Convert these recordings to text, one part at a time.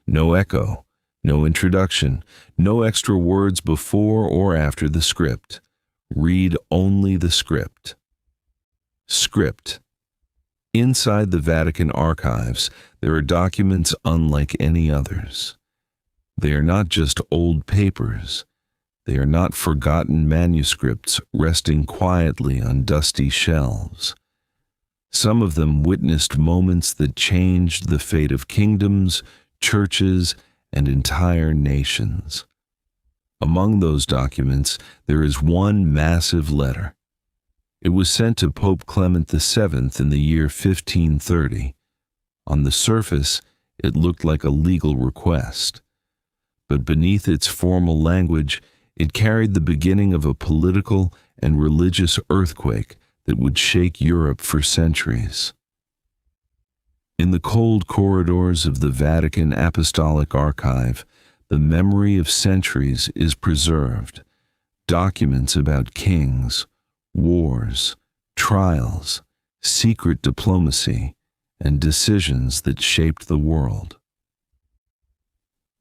No echo, no introduction, no extra words before or after the script. Read only the script. Script. Inside the Vatican archives, there are documents unlike any others. They are not just old papers. They are not forgotten manuscripts resting quietly on dusty shelves. Some of them witnessed moments that changed the fate of kingdoms, churches, and entire nations. Among those documents, there is one massive letter. It was sent to Pope Clement VII in the year 1530. On the surface, it looked like a legal request. But beneath its formal language, it carried the beginning of a political and religious earthquake that would shake Europe for centuries. In the cold corridors of the Vatican Apostolic Archive, the memory of centuries is preserved. Documents about kings, wars, trials, secret diplomacy, and decisions that shaped the world.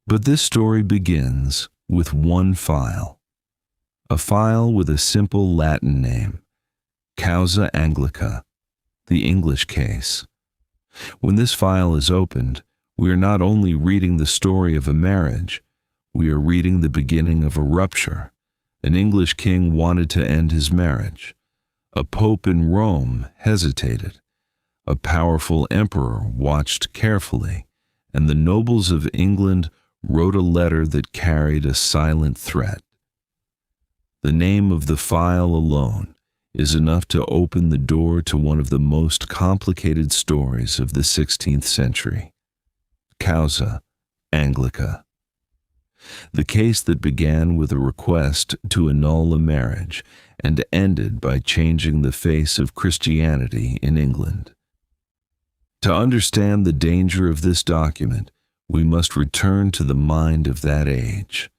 But this story begins with one file. A file with a simple Latin name, Causa Anglica, the English case. When this file is opened, we are not only reading the story of a marriage, we are reading the beginning of a rupture. An English king wanted to end his marriage. A pope in Rome hesitated. A powerful emperor watched carefully, and the nobles of England wrote a letter that carried a silent threat. The name of the file alone is enough to open the door to one of the most complicated stories of the 16th century. Causa Anglica. The case that began with a request to annul a marriage and ended by changing the face of Christianity in England. To understand the danger of this document, we must return to the mind of that age.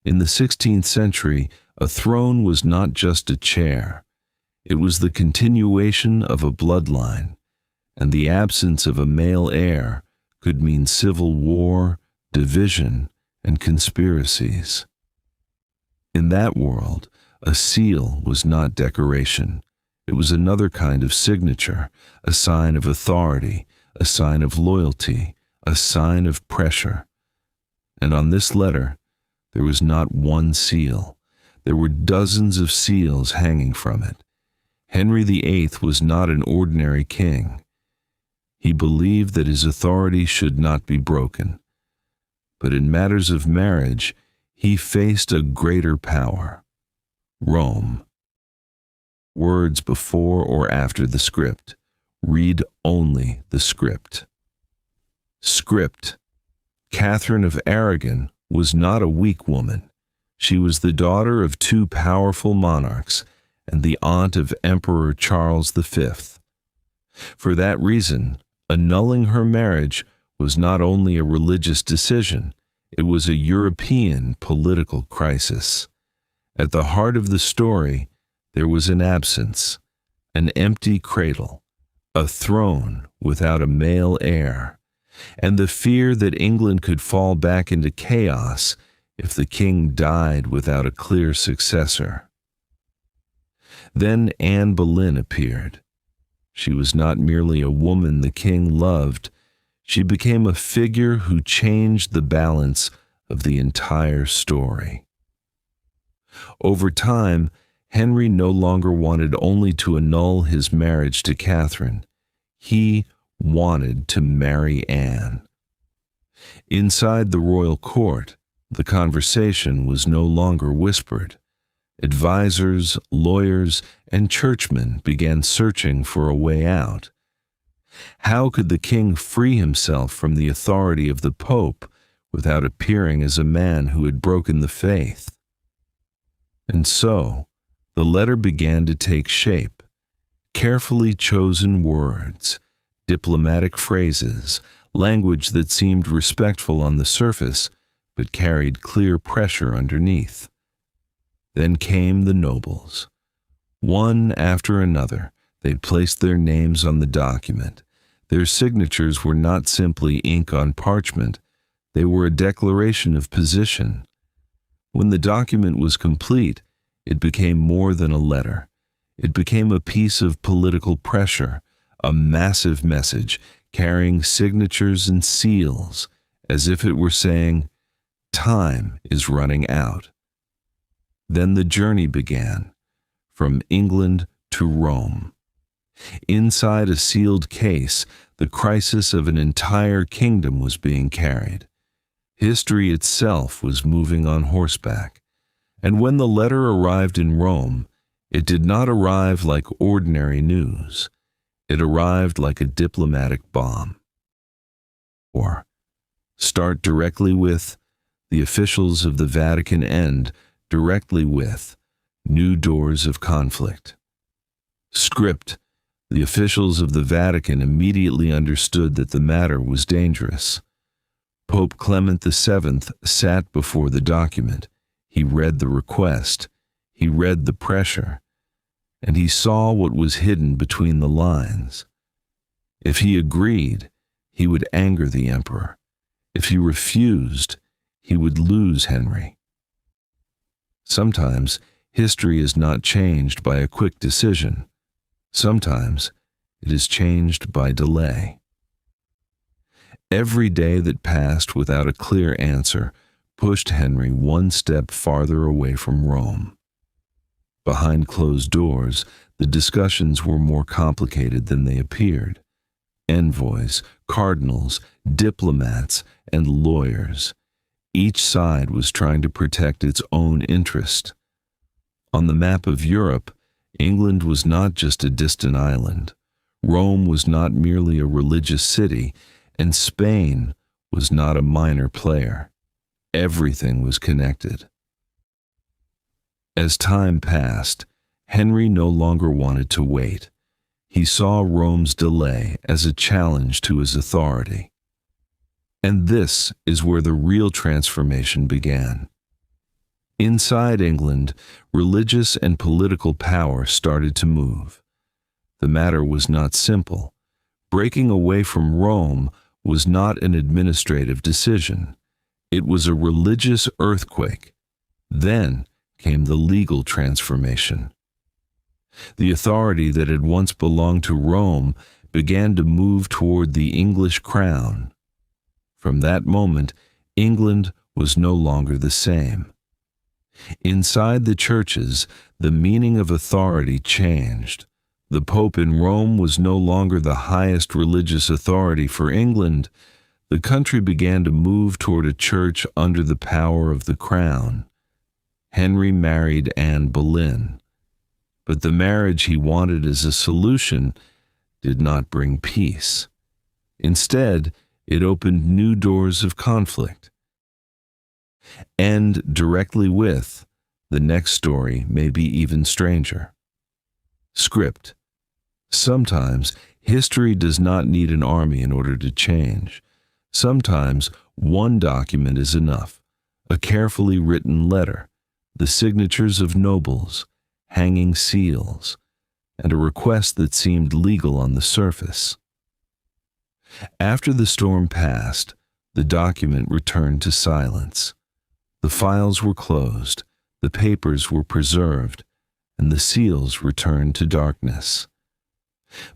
In the 16th century, a throne was not just a chair. It was the continuation of a bloodline, and the absence of a male heir could mean civil war, division, and conspiracies. In that world, a seal was not decoration. It was another kind of signature, a sign of authority, a sign of loyalty, a sign of pressure. And on this letter, there was not one seal. There were dozens of seals hanging from it. Henry VIII was not an ordinary king. He believed that his authority should not be broken. But in matters of marriage, he faced a greater power, Rome. Words before or after the script. Read only the script. Script. Catherine of Aragon was not a weak woman. She was the daughter of two powerful monarchs and the aunt of Emperor Charles V. For that reason, annulling her marriage was not only a religious decision, it was a European political crisis. At the heart of the story, there was an absence, an empty cradle, a throne without a male heir, and the fear that England could fall back into chaos if the king died without a clear successor. Then Anne Boleyn appeared. She was not merely a woman the king loved, she became a figure who changed the balance of the entire story. Over time, Henry no longer wanted only to annul his marriage to Catherine. He wanted to marry Anne. Inside the royal court, the conversation was no longer whispered. Advisors, lawyers, and churchmen began searching for a way out. How could the king free himself from the authority of the Pope without appearing as a man who had broken the faith? And so, the letter began to take shape. Carefully chosen words, diplomatic phrases, language that seemed respectful on the surface, but carried clear pressure underneath. Then came the nobles. One after another, they placed their names on the document. Their signatures were not simply ink on parchment, they were a declaration of position. When the document was complete, it became more than a letter. It became a piece of political pressure, a massive message carrying signatures and seals, as if it were saying, "Time is running out." Then the journey began, from England to Rome. Inside a sealed case, the crisis of an entire kingdom was being carried. History itself was moving on horseback, and when the letter arrived in Rome, it did not arrive like ordinary news. It arrived like a diplomatic bomb. Or, start directly with, the officials of the Vatican end directly with, new doors of conflict. Script, the officials of the Vatican immediately understood that the matter was dangerous. Pope Clement VII sat before the document. He read the request. He read the pressure. And he saw what was hidden between the lines. If he agreed, he would anger the emperor. If he refused, he would lose Henry. Sometimes history is not changed by a quick decision. Sometimes it is changed by delay. Every day that passed without a clear answer pushed Henry one step farther away from Rome. Behind closed doors, the discussions were more complicated than they appeared. Envoys, cardinals, diplomats, and lawyers. Each side was trying to protect its own interest. On the map of Europe, England was not just a distant island. Rome was not merely a religious city, and Spain was not a minor player. Everything was connected. As time passed, Henry no longer wanted to wait. He saw Rome's delay as a challenge to his authority. And this is where the real transformation began. Inside England, religious and political power started to move. The matter was not simple. Breaking away from Rome was not an administrative decision. It was a religious earthquake. Then came the legal transformation. The authority that had once belonged to Rome began to move toward the English crown. From that moment, England was no longer the same. Inside the churches, the meaning of authority changed. The Pope in Rome was no longer the highest religious authority for England. The country began to move toward a church under the power of the crown. Henry married Anne Boleyn, but the marriage he wanted as a solution did not bring peace. Instead, it opened new doors of conflict. And directly with, the next story may be even stranger. Script. Sometimes history does not need an army in order to change. Sometimes one document is enough, a carefully written letter, the signatures of nobles, hanging seals, and a request that seemed legal on the surface. After the storm passed, the document returned to silence. The files were closed, the papers were preserved, and the seals returned to darkness.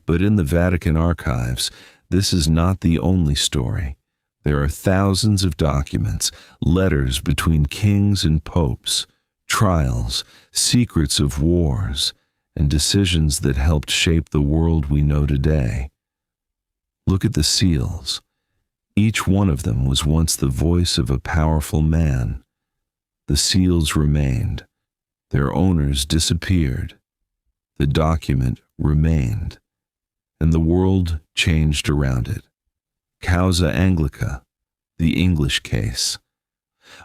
But in the Vatican archives, this is not the only story. There are thousands of documents, letters between kings and popes, trials, secrets of wars, and decisions that helped shape the world we know today. Look at the seals. Each one of them was once the voice of a powerful man. The seals remained. Their owners disappeared. The document remained. And the world changed around it. Causa Anglica, the English case.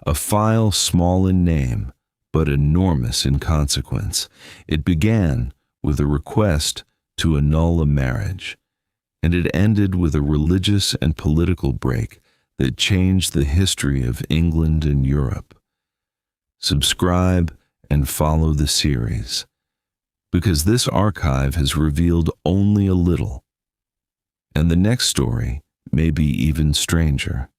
A file small in name, but enormous in consequence. It began with a request to annul a marriage, and it ended with a religious and political break that changed the history of England and Europe. Subscribe and follow the series, because this archive has revealed only a little. And the next story may be even stranger.